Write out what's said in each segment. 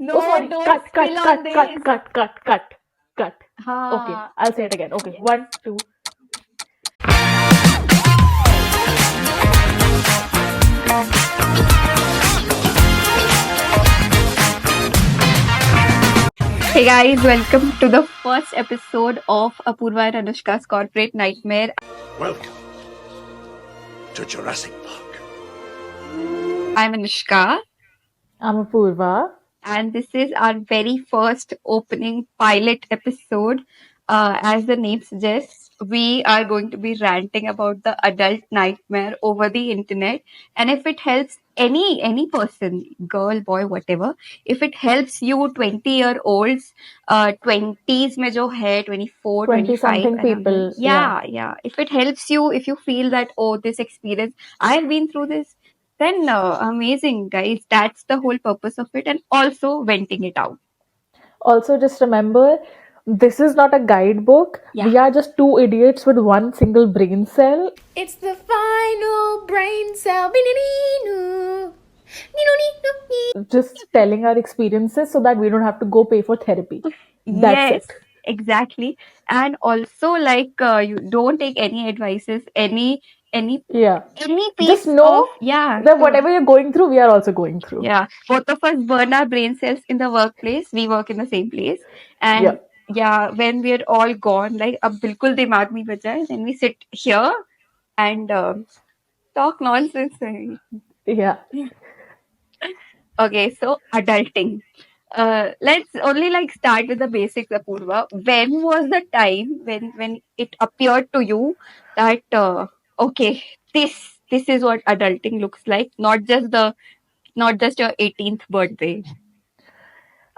Oh, No, sorry. don't Cut, spill cut, on cut, cut, this. cut, cut, cut, cut. Okay, Ha. I'll say it again. Okay, Yes. one, two. Hey guys, welcome to the first episode of Apoorva and Anushka's Corporate Nightmare. Welcome to Jurassic Park. I'm Anushka, I'm Apoorva. and this is our very first opening pilot episode. As the name suggests, we are going to be ranting about the adult nightmare over the internet. And if it helps any person, girl, boy, whatever, if it helps you 20-year-olds, 20s में जो है 24, 20 25 something around there, people. Yeah. yeah, if it helps you, if you feel that, oh, this experience, I've been through this, then amazing, guys. That's the whole purpose of it, and also venting it out. Also, just remember this is not a guidebook. Yeah. We are just two idiots with one single brain cell, It's the final brain cell. Beep-a-dee-doo. Dee-doo-dee-doo-dee. just telling our experiences so that we don't have to go pay for therapy. That's Yes, it. exactly. And also, like, you don't take any advices, any Yeah. any Just piece of, know yeah, that sure. whatever you're going through, we are also going through. Yeah. Both of us burn our brain cells in the workplace. We work in the same place, Yeah. and yeah, when we're all gone, like, अब बिल्कुल दिमाग नहीं बचा है, then we sit here and talk nonsense. Yeah. Okay, so adulting. Let's only like start with the basics, Apoorva. When was the time when it appeared to you that okay, this is what adulting looks like, not just your 18th birthday.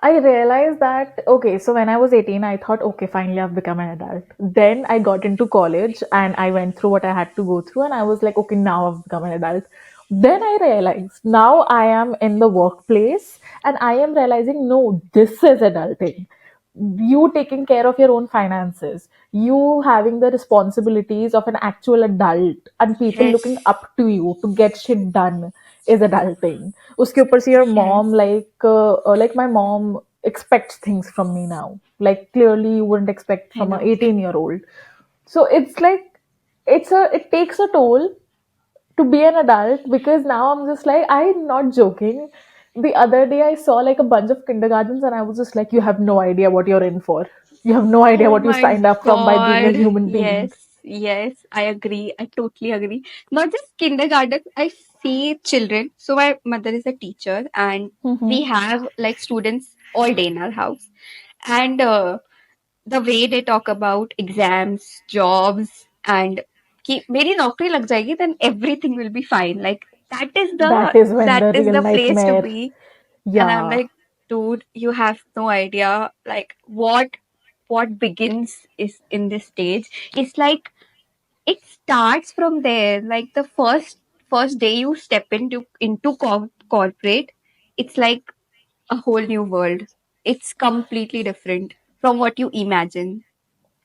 I realized that, okay, so when I was 18, I thought, okay, finally I've become an adult. Then I got into college and I went through what I had to go through, and I was like, okay, now I've become an adult. Then I realized now I am in the workplace and I am realizing, no, this is adulting. You taking care of your own finances, you having the responsibilities of an actual adult, and people looking Yes, up to you to get shit done is adulting. Uske upar se your yes, mom, like my mom expects things from me now, like clearly you wouldn't expect I from a know. 18-year-old. So it's like it takes a toll to be an adult, because now I'm just like, I'm not joking. The other day I saw like a bunch of kindergartens and I was just like, you have no idea what you're in for. You have no idea Oh what you my signed up from by being a God. human being. Yes, yes, I agree. I totally agree. Not just kindergarten, I see children. So my mother is a teacher, and we Mm-hmm. have like students all day in our house. And the way they talk about exams, jobs, and कि मेरी नौकरी लग जाएगी, then everything will be fine. Like That is when that the is real the place to nightmare. be. And I'm Yeah. like, dude, you have no idea like what begins is in this stage. It's like it starts from there. Like the first day you step into corporate, it's like a whole new world. It's completely different from what you imagine.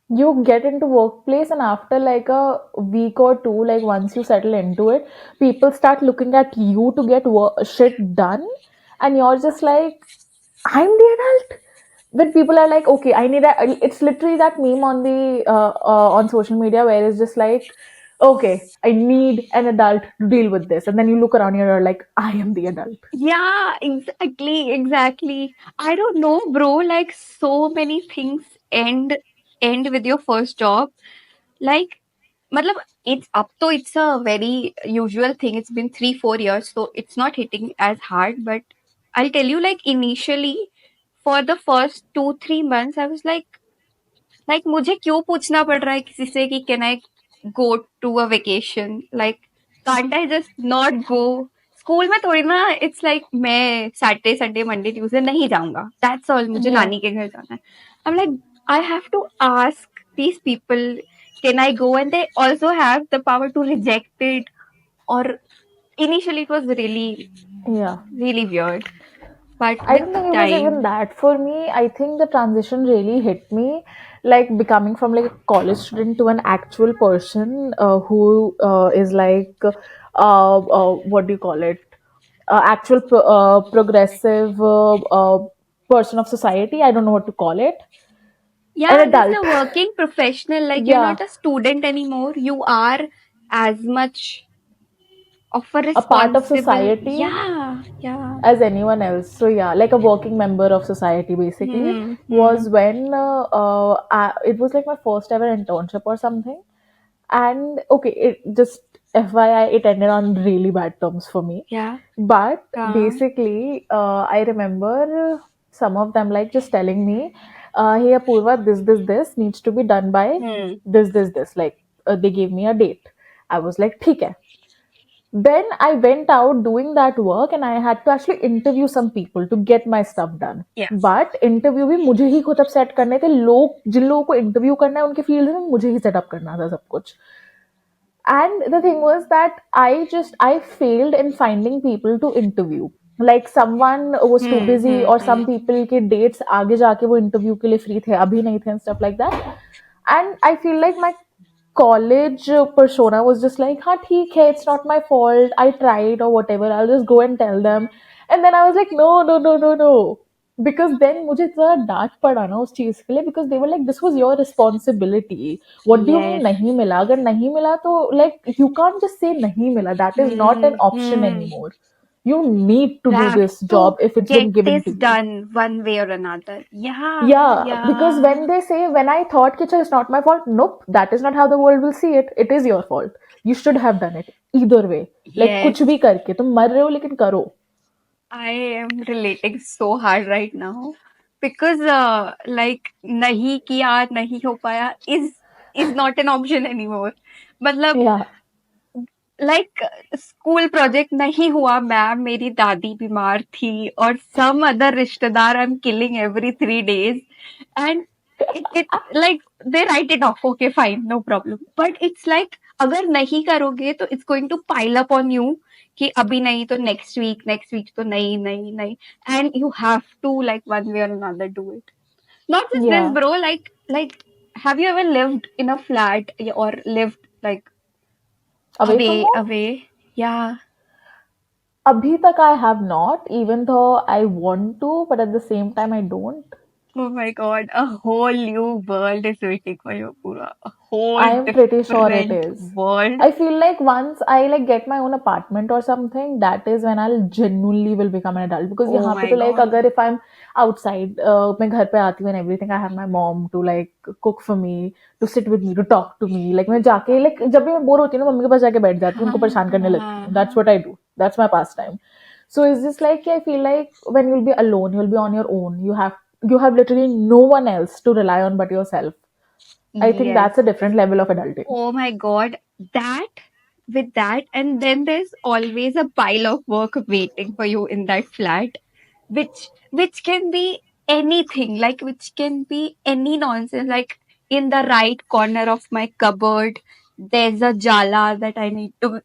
You get into workplace and after like a week or two, like once you settle into it, people start looking at you to get shit done, and you're just like, I'm the adult. When people are like, okay, I need a, it's literally that meme on the on social media where it's just like, okay, I need an adult to deal with this, and then you look around and you're like, I am the adult. Yeah, exactly. I don't know, bro. Like so many things end with your first job. Like, matlab, it's up to it's a very usual thing. It's been 3-4 years, so it's not hitting as hard. But I'll tell you, like initially, for the first 2-3 months, I was like मुझे क्यों पूछना पड़ रहा है किसी से कि can I go to a vacation like can't I just not go school में थोड़ी ना इट्स लाइक मैं सैटरडे संडे मंडे ट्यूसडे नहीं जाऊंगा दैट्स ऑल मुझे Yeah. नानी के घर जाना है I am like I have to ask these people can I go and they also have the power to reject it और initially it was Yeah. really weird but I with don't think it was time even that for me. I think the transition really hit me, like becoming from like a college student to an actual person who is like, what do you call it? Actual progressive. person of society. I don't know what to call it. An Yeah, just adult. a working professional. Like you're Yeah, not a student anymore. You are as much of a a part of responsible. society Yeah, yeah. as anyone else. So yeah, like a working member of society basically Hmm. Hmm. was when it was like my first ever internship or something. And okay, it just FYI, it ended on really bad terms for me. Yeah. But Uh, basically, I remember some of them like just telling me, "Hey Apoorva, this needs to be done by hmm. this." Like they gave me a date. I was like, "ठीक है." Then I went out doing that work and I had to actually interview some people to get my stuff done. Yes. But interview भी मुझे ही खुद अब set करने थे. लोग जिन लोगों को इंटरव्यू करना है उनके फील्ड में मुझे ही सेटअप करना था सब कुछ. And the thing was that I failed in finding people to interview. Like someone was too Hmm. busy Hmm. or Hmm. some people के dates आगे जाके वो interview के लिए free थे अभी नहीं थे and stuff like that. And I feel like my college persona was just like, हाँ ठीक है, it's not my fault, I tried or whatever, I'll just go and tell them. And then I was like, no, no, no, no, no. Because then मुझे इतना डांट पड़ा ना उस चीज के लिए, because they were like, this was your responsibility. What do you mean Yes. नहीं मिला? अगर नहीं मिला तो like you can't just say नहीं मिला. That is not Hmm. an option Hmm. anymore. You need to You do have this to job if it's been get given this to you. done one way or another. Yeah. Yeah, because Yeah. when they say, when I thought kitchen is not my fault, nope, that is not how the world will see it. It is your fault. You should have done it. Either way. Like Yes. कुछ भी करके तुम मर रहे हो लेकिन करो. I am relating so hard right now because like नहीं किया नहीं हो पाया is not an option anymore. मतलब Yeah. लाइक स्कूल प्रोजेक्ट नहीं हुआ मैम मेरी दादी बीमार थी और सम अदर रिश्तेदार I am killing every 3 days and it like they write it off okay fine no problem but it's like अगर नहीं करोगे तो it's going to pile up on you कि अभी नहीं तो नेक्स्ट वीक तो नहीं नहीं नहीं and you have to like one way or another do it not just this Yeah. Bro like have you ever lived in a flat or lived like Away from home? away. Yeah. Abhi tak I have not, even though I want to, but at the same time I don't. Oh my God. A whole new world is waiting for you, Pura. A whole I am pretty sure it different is. world. I feel like once I like get my own apartment or something, that is when I'll genuinely will become an adult. Because Oh यहाँ पे my तो like God. अगर if I'm outside, मैं घर पे आती हूँ and everything, I have my mom to like cook for me, to sit with me, to talk to me. Like मैं जाके like जब भी मैं बोर होती हूँ ना मम्मी के पास जाके बैठ जाती हूँ, उनको परेशान करने लगती हूँ. That's what I do. That's my pastime. So it's just like I feel like when you'll be alone, you'll be on your own. You have literally no one else to rely on but yourself. I think Yes. that's a different level of adulting. Oh my God. That, with that, and then there's always a pile of work waiting for you in that flat, which can be anything, like which can be any nonsense. Like in the right corner of my cupboard, there's a jala that I need to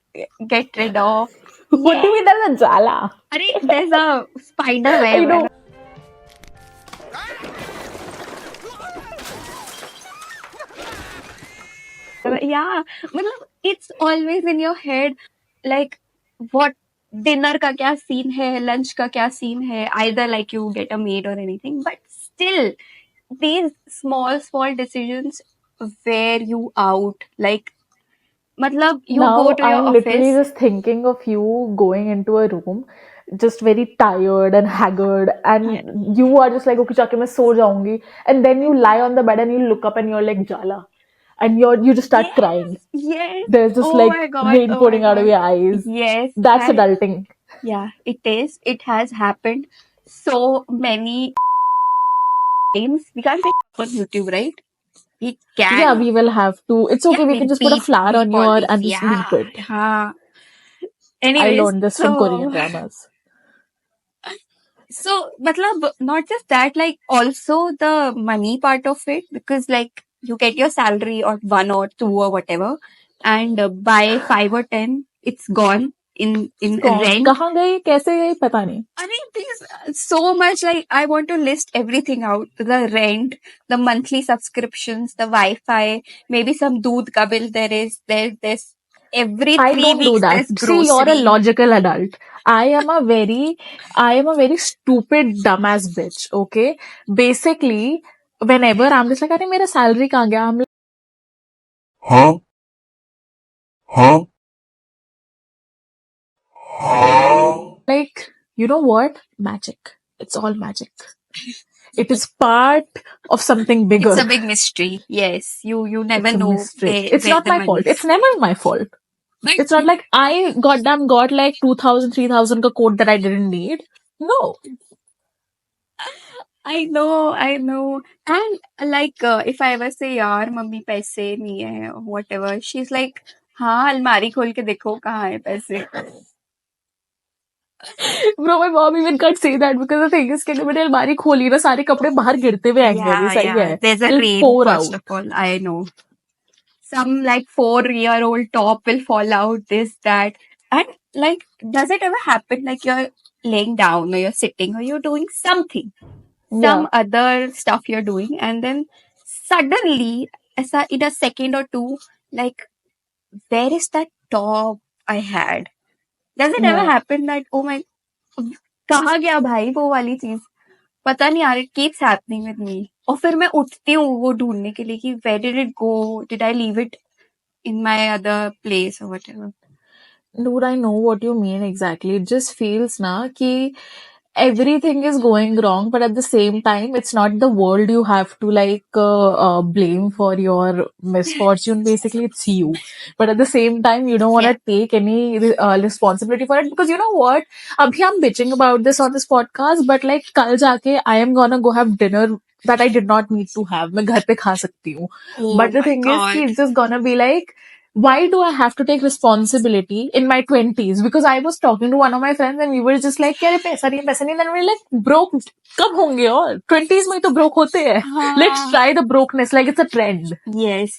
get rid of. What do you mean Yes. that's a jala? Arey, there's a spider I web know. and yeah, मतलब it's always in your head like what dinner का क्या scene है lunch का क्या scene है either like you get a maid or anything but still these small decisions wear you out like मतलब you go Now to your I'm literally office. just thinking of you going into a room, just very tired and haggard, Yeah. and you are just like, okay, chake मैं सो जाऊंगी, and then you lie on the bed and you look up and you're like jala, and you just start crying. Yes, yes. There's just Oh my like God, rain oh my pouring out of God. your eyes. Yes, That's and adulting. yeah, it is. It has happened so many times. We can't say on YouTube, right? We Yeah, can. we will have to. It's Yeah, okay. We can we'll just put a flower on beep all your these. and just beep Yeah, it. yeah. I Anyways, learned this from Korean so dramas. matlab, not just that, like also the money part of it, because like you get your salary or 1 or 2 or whatever, and by 5 or 10, it's gone in कौन rent. कहाँ गई कैसे गई पता नहीं. I mean, there's so much like I want to list everything out: the rent, the monthly subscriptions, the Wi-Fi, maybe some doodh ka bill. There's every I three don't do weeks that. there's See, you're a grocery. logical adult. I am a very, I am a very stupid dumbass bitch. Okay. Basically, whenever I'm just like, अरे मेरा salary कहाँ गया? I'm Huh? Huh? like, you know what? Magic. It's all magic. It is part of something It's a bigger. big mystery. Yes, you never It's a know mystery. It's where not the my fault. money is. It's never my fault. But It's not like I goddamn got like 2000, 3000 ka code that I didn't need. No. I know. And like if I ever say यार mummy पैसे नहीं है whatever, she's like हाँ अलमारी खोल के देखो कहाँ है पैसे. Bro, my mom even can't say that because the thing is कि अगर मैंने अलमारी खोली ना सारे कपड़े बाहर गिरते हुए आएंगे सही Yeah. है. There's a It'll rain, pour first out. of all. I know. Some like 4-year-old top will fall out, this, that. And like, does it ever happen like you're laying down or you're sitting or you're doing something, Yeah. some other stuff you're doing, and then suddenly, in a second or two, like, where is that top I had? Does it ever Yeah. happen that, oh my, कहाँ गया भाई वो वाली चीज? पता नहीं यार, it keeps happening with me. और फिर मैं उठती हूँ वो ढूंढने के लिए कि where did it go? Did I leave it in my other place or whatever? Dude, I know what you mean exactly. It just feels na कि everything is going wrong, but at the same time, it's not the world you have to blame for your misfortune. Basically, it's you. But at the same time, you don't want Yeah. to take any responsibility for it because you know what? Abhi I'm bitching about this on this podcast, but like कल जाके I am gonna go have dinner that I did not need to have. मैं घर पे खा सकती हूँ. Oh But the my thing is कि god. it's just gonna be like why do I have to take responsibility in my 20s? Because I was talking to one of my friends and we were just like, "Kya पैसा नहीं पैसा नहीं." Then we we're like, broke कब होंगे और 20s में ही तो broke होते हैं. Let's Ah, try the brokenness like it's a trend. yes.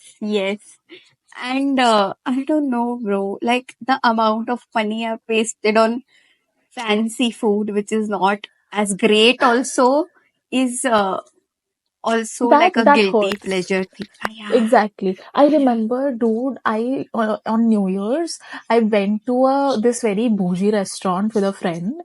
And I don't know, bro. Like the amount of money I've wasted on fancy food, which is not as great, also is also That like a that guilty hurts. pleasure thing. Yeah. Exactly. I remember, dude, I on New Year's, I went to a this very bougie restaurant with a friend,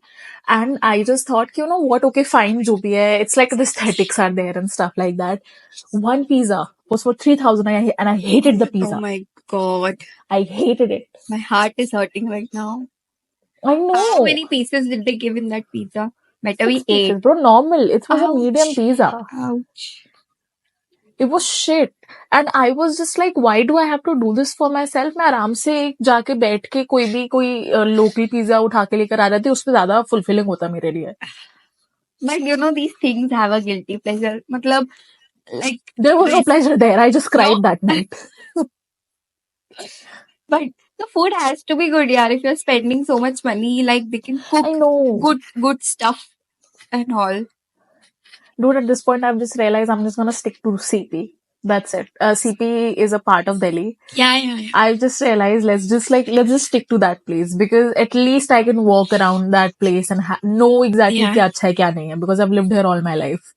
and I just thought, you know what? Okay, fine, jo bhi hai. It's like the aesthetics are there and stuff like that. One pizza was for 3,000, and I hated the Oh pizza. my god. I hated it. My heart is hurting right now. I How know. many pieces did they give in that pizza? Better Six be pieces, 8. bro. Normal. It was a medium Ouch. pizza. Ouch. It was shit. And I was just like, why do I have to do this for myself? मैं आराम से जाके बैठ के कोई local pizza उठा के लेकर आ रहे थे उसमें ज्यादा फुलफिलिंग होता मेरे लिए. But you know, these things have a guilty pleasure. Matlab, like, There was no this, pleasure there. I just no, cried that night. but the food has to be good, yeah. If you're spending so much money, like, they can I cook know. good stuff and all. Dude, at this point, I've just realized I'm just gonna stick to CP. That's it. CP is a part of Delhi. Yeah. I've just realized let's just stick to that place because at least I can walk around that place and know exactly Yeah. क्या अच्छा है क्या नहीं है because I've lived here all my life.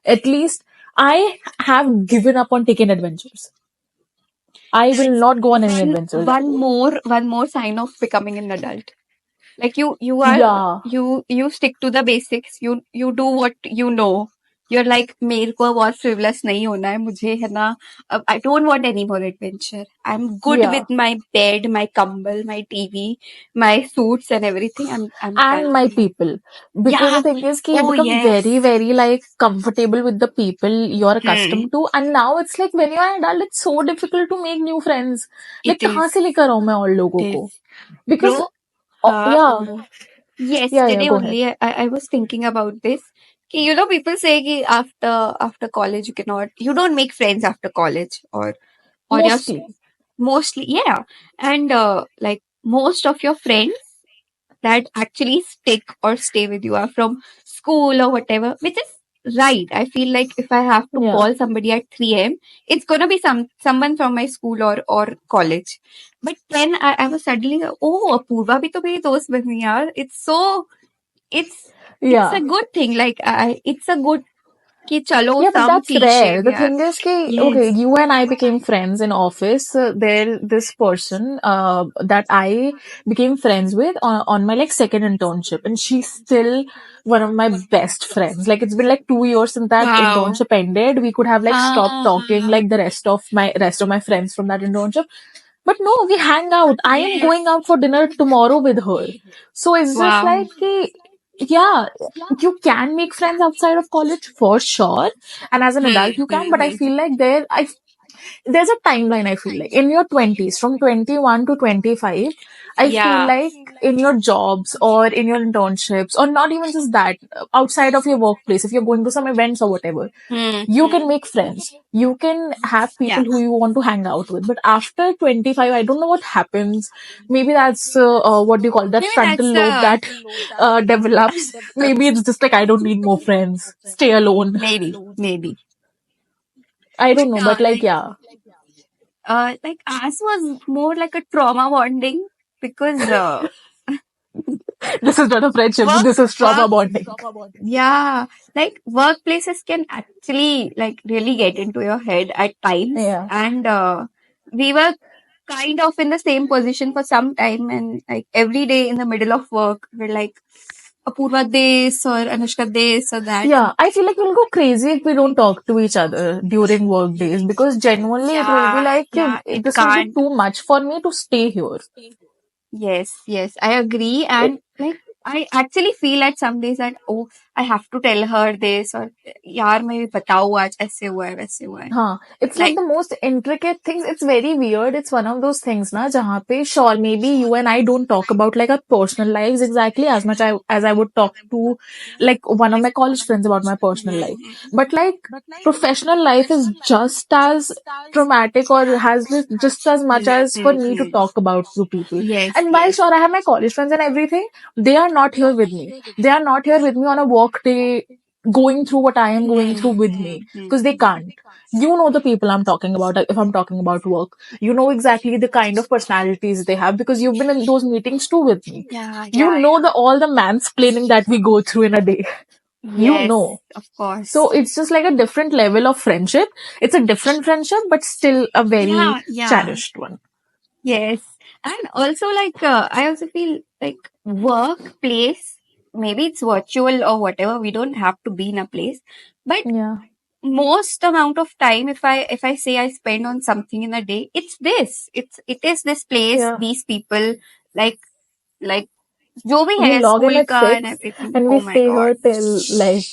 At least I have given up on taking adventures. I will That's not go on any adventures. one more sign of becoming an adult. Like Yeah, you stick to the basics. You do what you know. You're like मेरे को अब और frivolous नहीं होना है मुझे है ना. I don't want any more adventure. I'm good yeah. with my bed, my kambal, my TV, my suits and everything. I'm And done. my people. Because the Yeah. thing is, ki you Oh become yes. very, very like comfortable with the people you're Hmm. accustomed to. And now it's like when you're an adult, it's so difficult to make new friends. Like It is. कहाँ से लेकर आऊँ मैं और लोगों It को? is. Because Bro. yeah, Yesterday go ahead. only I was thinking about this. Ki, you know, people say ki after college you don't make friends after college or you're Mostly, mostly, yeah. And like most of your friends that actually stick or stay with you are from school or whatever, which is right. I feel like if I have to yeah, call somebody at 3 a.m., it's gonna be someone from my school or college. But then I was suddenly like, oh, Apoorva bhi to meri dost bani yaar. It's a yeah, good thing. Like it's a good कि चलो Yeah, but some that's cliche rare. we The are. thing is, कि, okay, Yes. you and I became friends in office. This person that I became friends with on my like second internship, and she's still one of my best friends. Like it's been like 2 years since that Wow. internship ended. We could have like stopped talking Ah. like the rest of my friends from that internship. But no, we hang out. I am going out for dinner tomorrow with her. So it's just Wow. like, yeah, you can make friends outside of college for sure. And as an adult, you can. But I feel like there's a timeline. I feel like in your 20s, from 21 to 25, I feel Yeah. like in your jobs or in your internships, or not even just that, outside of your workplace, if you're going to some events or whatever, you can make friends. You can have Yeah. people who you want to hang out with. But after 25, I don't know what happens. Maybe that's what do you call that Maybe frontal that's lobe that develops. Maybe it's just like I don't need more friends. Stay alone. maybe. I But don't know, but like yeah, like ours was more like a trauma bonding because this is not a friendship. work This is trauma work bonding. yeah, like workplaces can actually like really get into your head at times, Yeah. and we were kind of in the same position for some time, and like every day in the middle of work we're like Apoorva this or Anushka this or that, Yeah, and I feel like we'll go crazy if we don't talk to each other during work days because genuinely it will be yeah, like yeah, it this will be can't. too much for me to stay here. Yes, I agree. And like, I actually feel at some days that, oh, I have to tell her this or यार मैं भी बताऊँ आज ऐसे हुआ है वैसे हुआ है. Huh. It's like Like, the most intricate things. It's very weird. It's one of those things, na, jahan pe sure maybe you and I don't talk about like our personal lives exactly as much as I would talk to like one of my college friends about my personal life. But like professional life is just as traumatic or has just as much as for me to talk about to people. yes, And while yes. sure I have my college friends and everything, they are not here with me. They are not here with me on a work day going through what I am going through with me because they can't. You know the people I'm talking about if I'm talking about work. You know exactly the kind of personalities they have because you've been in those meetings too with me. Yeah, You know all the mansplaining that we go through in a day. You yes, know. of course. So it's just like a different level of friendship. It's a different friendship, but still a very Yeah. cherished one. Yes. And also like I also feel like workplace, maybe it's virtual or whatever, we don't have to be in a place. But Yeah. most amount of time if I say I spend on something in a day, it's this. It is this place, Yeah. these people, like like जो भी We है log in school at का and 6 everything. and we Oh my stay god. here till like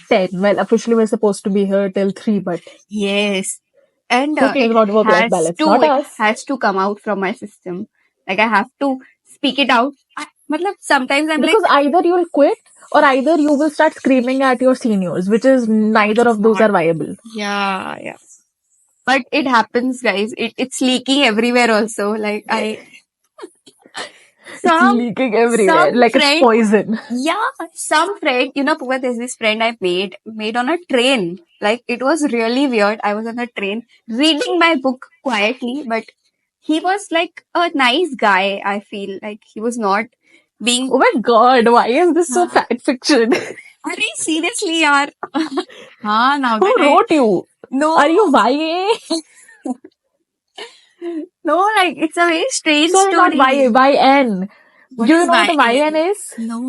10. Well, officially we're supposed to be here till 3, but Yes. And who cares about work-life balance? Not it us. has to come out from my system. Like I have to speak it out. Matlab, sometimes I'm like, Because either you'll quit or either you will start screaming at your seniors, which is which neither is of those not. are viable. Yeah. But it happens, guys. It's leaking everywhere also. Like It's some leaking everywhere some like it's friend, poison. yeah, some friend, Pooja, there's this friend I made on a train. Like it was really weird. I was on a train reading my book quietly, but he was like a nice guy. I feel like he was not being. Oh my god, why is this so Huh? fan fiction? Are you seriously, yaar? Now Who that I wrote you? no Are you YA? no, like it's a very strange Sorry, not story. YA, YN. What Do you is know what a YN YN? is? No.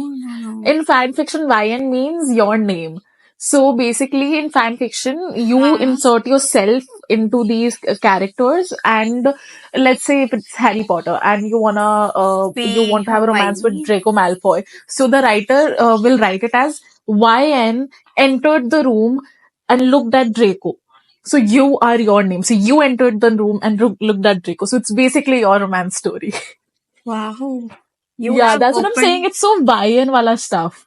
In fan fiction, YN means your name. So basically, in fan fiction, you Huh? insert yourself into these characters, and let's say if it's Harry Potter, and you Say want to have a romance with Hermione. Draco Malfoy, so the writer will write it as YN entered the room and looked at Draco. So you are your name. So you entered the room and looked at Draco. So it's basically your romance story. Wow. You Yeah, have that's what I'm saying. opened. It's so YN wala stuff.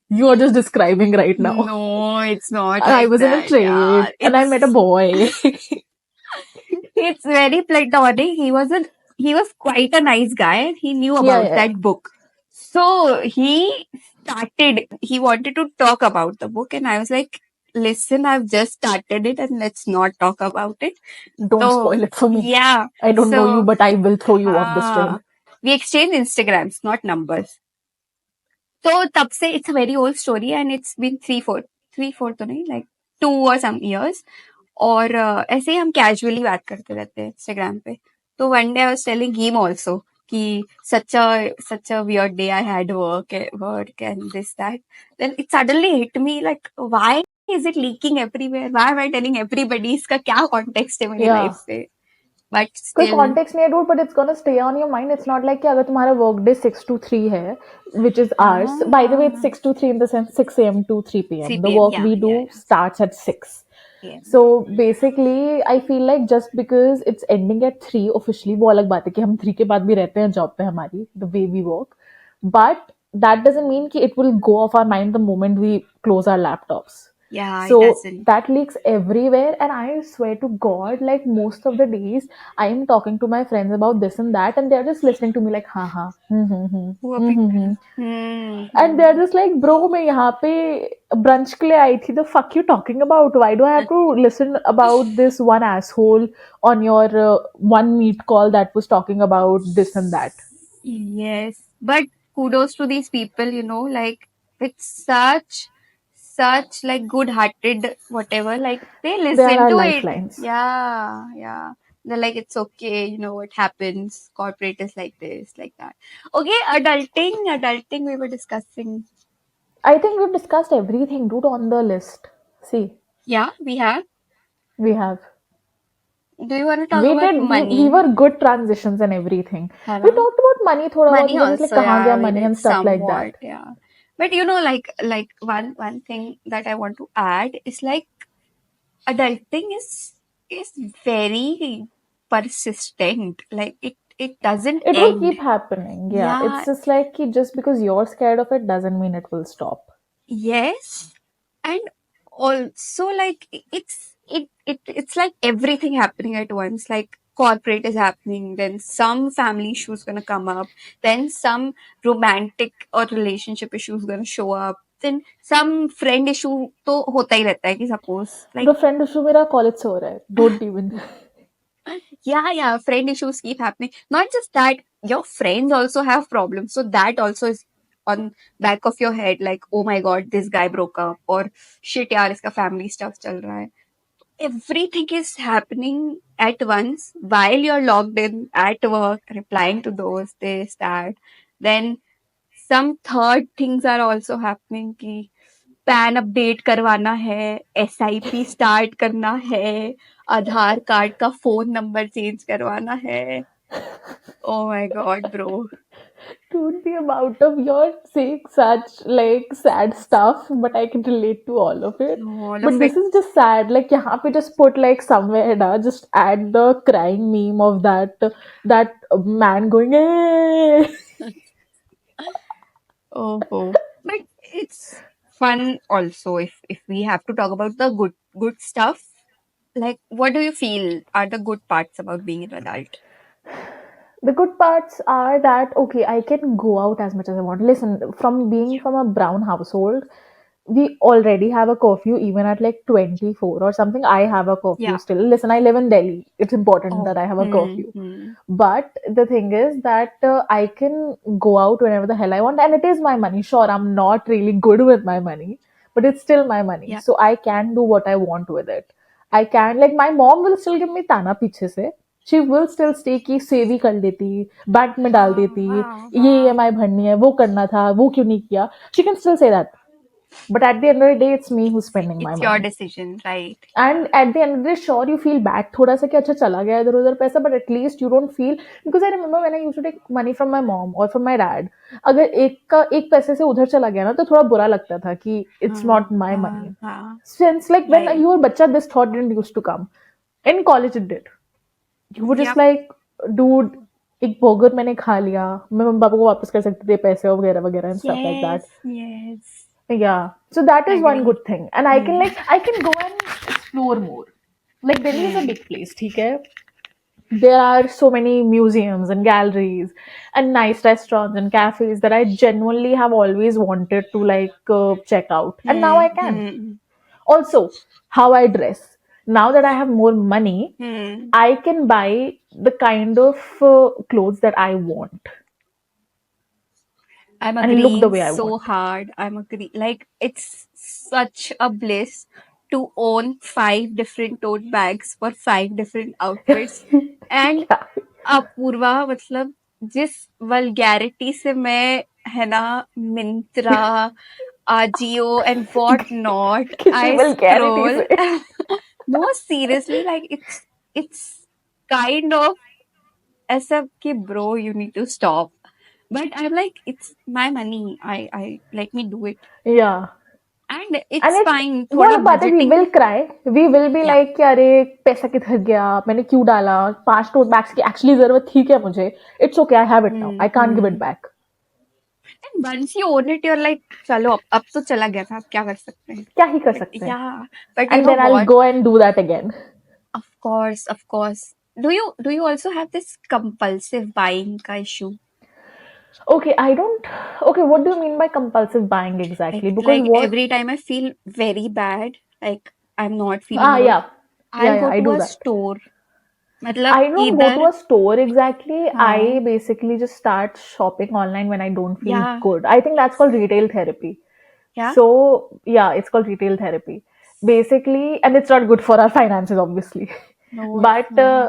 You are just describing right now. No, it's not I like was in a that. Yeah, train and I met a it's boy. it's very platonic. He was quite a nice guy and he knew Yeah, about yeah. that book. So he wanted to talk about the book and I was like, listen, I've just started it and let's not talk about it. Don't So spoil it for me. yeah. I don't know you, So but I will throw you off this uh, train. we exchanged Instagrams, not numbers. So तब से it's a very old story and it's been 3 4 तो नहीं, like 2 or some years. और ऐसे ही हम casually बात करते रहते हैं इंस्टाग्राम पे. तो one day I was telling him also कि such a weird day I had work and this that. Then it suddenly hit me like, why is it leaking everywhere? Why am I telling everybody? इसका क्या context है मेरी Yeah. life से? But कोई still, context नहीं है dude, but it's gonna stay on your mind. It's not like कि अगर तुम्हारा वर्क डे 6 to 3 है, which is ours. By the way it's ah, 6 to 3 in the sense 6 a.m. to 3 p.m. The 3 p.m. work Yeah, we do yeah, yeah. starts at 6. Yeah. So basically I feel like just because it's ending at 3 officially, वो अलग बात है कि हम 3 के बाद भी रहते हैं जॉब पे हमारी, the way we work, but that doesn't mean कि it will go off our mind the moment we close our laptops. Yeah, it So doesn't. that leaks everywhere, and I swear to God, like most of the days, I am talking to my friends about this and that, and they're just listening to me like, ha ha, हुआ pick. and they're just like, bro, मैं यहाँ पे brunch के लिए आई थी. The fuck you talking about? Why do I have to listen about this one asshole on your one meet call that was talking about this and that? Yes, but kudos to these people, like with such like good-hearted whatever, like they They are listen our to it. lifelines. Yeah, yeah. They're like, it's okay, what happens. Corporate is like this, like that. Okay, adulting we were discussing. I think we've discussed everything, dude, on the list. See, Yeah, we have. we have. Do you want to talk We about did. We money? were good transitions and everything. है We ना? talked about money thoda bahut Money because it's like also, kahan yeah, gaya we money did and stuff like somewhat, that. yeah. But like one thing that I want to add is like adulting is very persistent. Like it doesn't It will end. keep happening. Yeah, it's Yeah, just like just because you're scared of it doesn't mean it will stop. yes. And also like it's like everything happening at once. Like corporate is happening, then some family issues gonna come up, then some romantic or relationship issues gonna show up, then some friend issue तो होता ही रहता है कि suppose like The friend issue मेरा college से हो रहा है. Don't even. yeah, friend issues keep happening. Not just that, your friends also have problems, so that also is on back of your head, like, oh my god, this guy broke up, or shit yaar iska family stuff chal raha hai. Everything is happening at once while you're logged in at work, replying to those, this, that. Then some third things are also happening कि pan update करवाना है, SIP start करना है, आधार card का phone number change करवाना है. Oh my god, bro. Dude, the amount of your saying such like sad stuff, but I can relate to all of it. All But of it. this is just sad. Like यहाँ पे just put like somewhere na, just add the crying meme of that man going hey. Oh. But it's fun also if we have to talk about the good stuff. Like, what do you feel are the good parts about being an adult? The good parts are that okay, I can go out as much as I want. Listen, from being from a brown household, we already have a curfew even at like 24 or something. I have a curfew Yeah. still. Listen, I live in Delhi. It's important Oh. that I have a curfew. Hmm. But the thing is that I can go out whenever the hell I want, and it is my money. Sure, I'm not really good with my money, but it's still my money. Yeah. So I can do what I want with it. I can, like, my mom will still give me ताना पीछे से. She will still stay कि save ही कर लेती, bank में डाल हाँ, देती, हाँ, ये हाँ. EMI भरनी है, वो करना था, वो क्यों नहीं किया. She can still say that. But at the end of the day, it's me who's spending my It's your money. decision, right? And at the end of the day, sure, you feel bad थोड़ा सा कि अच्छा चला गया इधर उधर पैसा, but at least you don't feel, because I remember when I used to take money from my mom or from my dad, अगर एक पैसे से उधर चला गया ना तो थोड़ा बुरा लगता था कि it's हाँ, not my money. हाँ. Since like when Right. you were बच्चा, this thought didn't used to come. In college it did. You were just Yep. like, dude, एक burger मैंने खा लिया, मैं मम्मी पापा को वापस कर सकते थे पैसे वगैरह वगैरह and stuff like that. Yes. Yeah, so that is one Agree. good thing, and I can go and explore more. Like Delhi is a big place, ठीक है? There are so many museums and galleries and nice restaurants and cafes that I genuinely have always wanted to like check out, and now I can. Also, how I dress. Now that I have more money, I can buy the kind of clothes that I want I'm and look the agreeing way I so want. hard. I'm agree. Like it's such a bliss to own 5 different tote bags for 5 different outfits. And Yeah. Apoorva मतलब जिस vulgarity से मैं है ना Myntra Ajio and what not किसी I vulgarity scroll से। No seriously like it's kind of ऐसा कि bro you need to stop but I am like it's my money I let me do it Yeah. And And it's it, fine वो थोड़ा अलग बात है, we budgeting will cry. We will be या like कि अरे पैसा किधर गया, मैंने क्यों डाला, 5 टोट बैग्स की एक्चुअली जरूरत थी क्या मुझे? It's okay, I have it now. I can't give it hmm back. And once you own it you are like चलो अब तो चला गया था अब क्या कर सकते हैं क्या ही कर बट सकते हैं? या but you And no then I'll what go and do that again. of course do you also have this compulsive buying का issue Okay, I don't. Okay, what do you mean by compulsive buying exactly? Because like what? every time I feel very bad like I'm not feeling Ah, good yeah. Yeah, I'll yeah, go I to do a that. store मतलब I don't go to either a store exactly. हाँ I basically just start shopping online when I don't feel या good. I think that's called retail therapy. क्या So, yeah, it's called retail therapy. Basically, and it's not good for our finances, obviously. no it's But not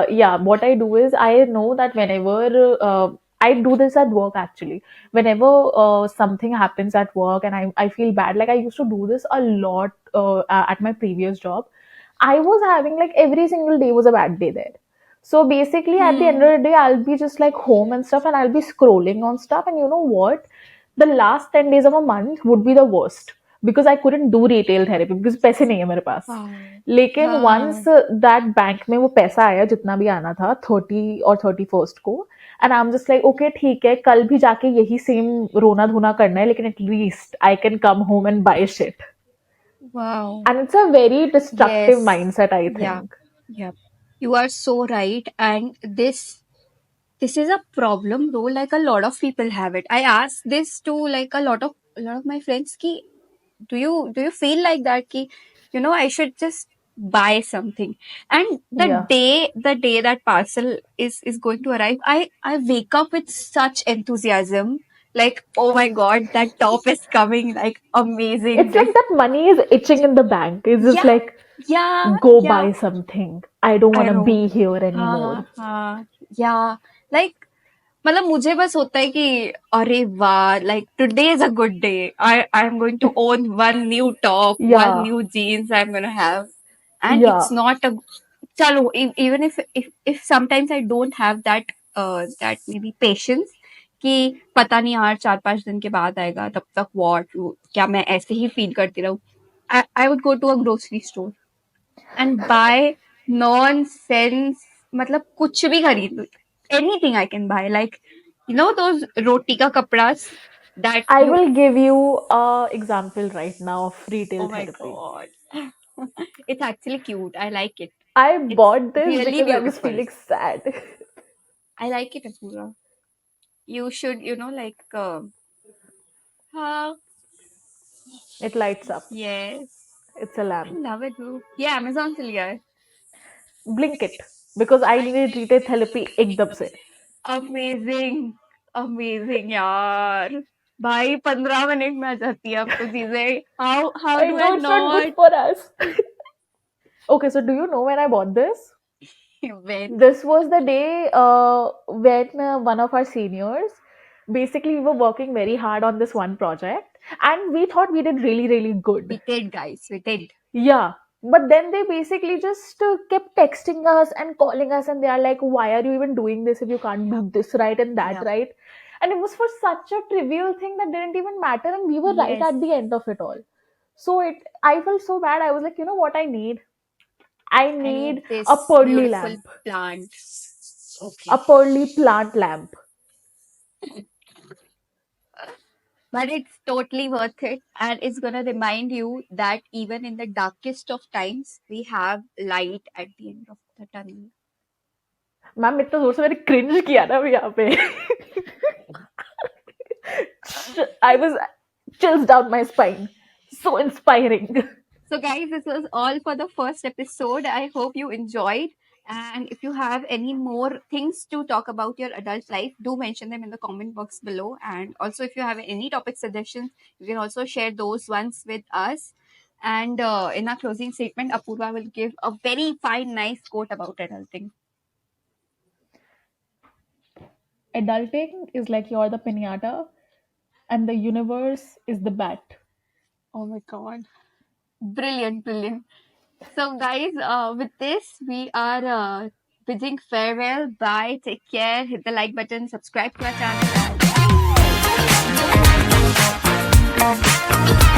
yeah, what I do is I know that whenever I do this at work actually, whenever something happens at work and I feel bad, like I used to do this a lot at my previous job. I was having like every single day was a bad day there. So basically, at the end hmm of the day, I'll be just like home and stuff, and I'll be scrolling on stuff. And you know what? The last 10 days of a month would be the worst because I couldn't do retail therapy because पैसे नहीं है मेरे पास. wow लेकिन once हाँ that bank में वो पैसा आया जितना भी आना था 30 और 31st को, and I'm just like okay ठीक है कल भी जाके यही सेम रोना धोना करना है लेकिन at least I can come home and buy shit. wow And it's a very destructive yes mindset, I yeah think. yeah you are so right and this is a problem though like a lot of people have it I asked this to like a lot of my friends ki do you feel like that ki I should just buy something and the Yeah. day the day that parcel is going to arrive I wake up with such enthusiasm like oh my god that top is coming like amazing It's like like that money is itching in the bank. It's just yeah like, yeah go yeah buy something. I don't want I to know be here हाँ anymore. हाँ yeah like मतलब मुझे बस होता है कि अरे वाह like today is a good day I'm going to own one new top one Yeah. new jeans I'm gonna have and Yeah. it's not a चलो even if sometimes I don't have that maybe patience कि पता नहीं यार 4-5 दिन के बाद आएगा तब तक क्या मैं ऐसे ही फील करती रहूं I would go to a grocery store and buy nonsense मतलब कुछ भी खरीद लो anything I can buy like those roti ka kapdas that I you will give you a example right now of retail oh my therapy. god it's actually cute I like it I it's bought this really because I was beautiful feeling sad. I like it Apura you should like uh, It lights up. yes It's a I lamp. love it bro yeah Amazon से लिया है Blink it because I needed retail therapy एकदम से. Amazing amazing यार भाई 15 minute में आ जाती है अब तो चीजें how how I do know I it's not good not for us. Okay, so do you know when I bought this? when This was the day when one of our seniors, basically, we were working very hard on this one project, and we thought we did really, really good. we did guys we did Yeah. But then they basically just kept texting us and calling us, and they are like, why are you even doing this if you can't yeah do this right and that yeah right? And it was for such a trivial thing that didn't even matter, and we were right yes at the end of it all. So I felt so bad. I was like, you know what I need? I I need need a this pearly beautiful lamp, plant a okay pearly plant lamp. but it's totally worth it and it's gonna remind you that even in the darkest of times we have light at the end of the tunnel ma'am इतना जोर से मैंने cringe किया ना अभी यहाँ पे. I was chills down my spine. So inspiring. So, guys, this was all for the first episode. I hope you enjoyed. And if you have any more things to talk about your adult life, do mention them in the comment box below. And also, if you have any topic suggestions, you can also share those ones with us. And in our closing statement, Apoorva will give a very fine, nice quote about adulting. Adulting is like you're the pinata and the universe is the bat. Oh my god. Brilliant, brilliant. So, guys, with this, we are bidding farewell. Bye. Take care. Hit the like button. Subscribe to our channel. And bye.